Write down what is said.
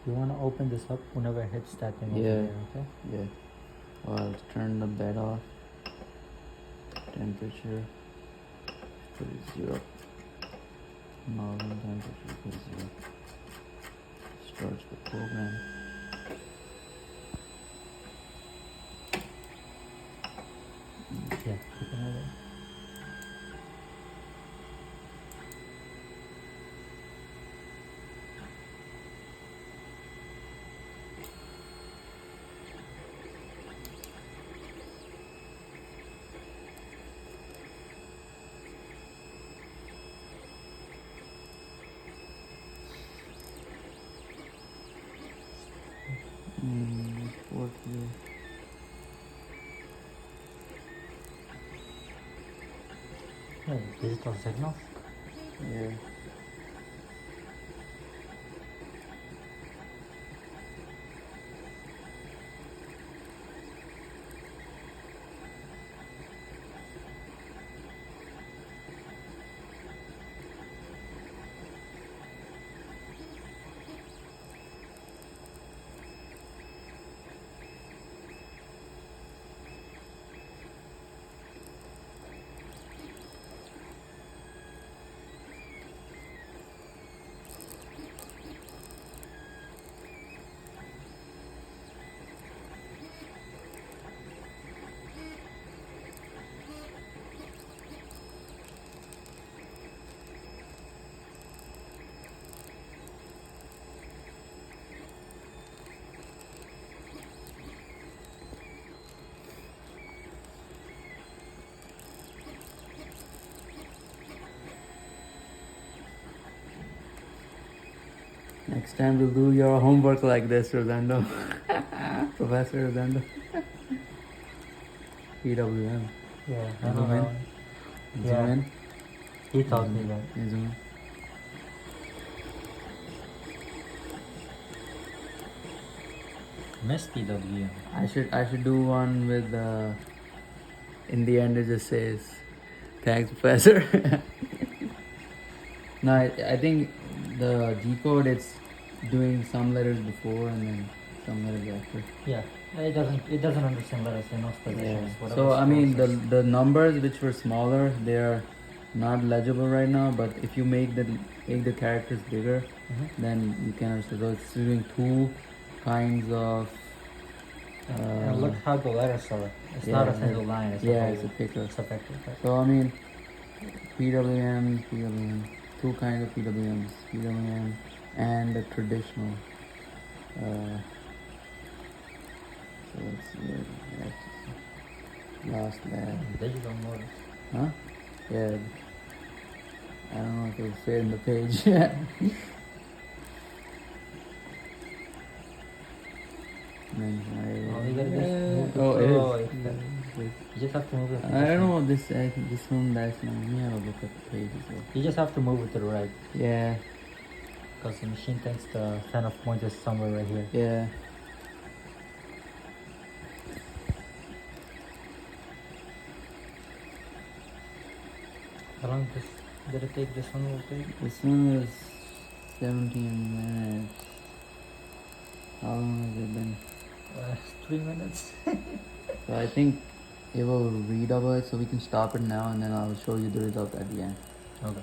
You want to open this up whenever it hits that thing over Yeah. there, okay? Yeah. I'll turn the bed off. Temperature. Put it 0. Normal temperature. Put it 0. Starts the program. Yeah, keep it over. Port here. Yeah, digital signals. Yeah. Next time we'll do your homework like this, Rolando. Professor Rolando. PWM. Yeah, I Zoom don't in. know. Zoom Yeah. in. He taught me that. Yeah, zoom in. Missed PWM. I should do one with in the end it just says thanks professor. No, I think the G code it's doing some letters before and then some letters after. Yeah, it doesn't understand letters, it knows positions. Yeah. Whatever So I mean scroll says. the numbers which were smaller they are not legible right now, but if you make the characters bigger, then you can understand. So it's doing two kinds of And look how the letters are. It's not a single line. It's yeah, a it's a picture. It's a vector. So I mean, PWM, two kinds of PWMs, PWM and the traditional. So let's see, last lab. Digital mode. Huh? Yeah. I don't know if it'll fit in the page. Oh, you gotta just move the oh, it flow. is. You just have to move it. I don't know this. I think this one last one. Let me have a look at the page as well. You just have to move it to the right. Yeah. Because the machine thinks the center point is somewhere right here. Yeah. How long did it take this one will take? This one was 17 minutes. How long has it been? 3 minutes. So I think it will redouble it, so we can stop it now and then I'll show you the result at the end. Okay.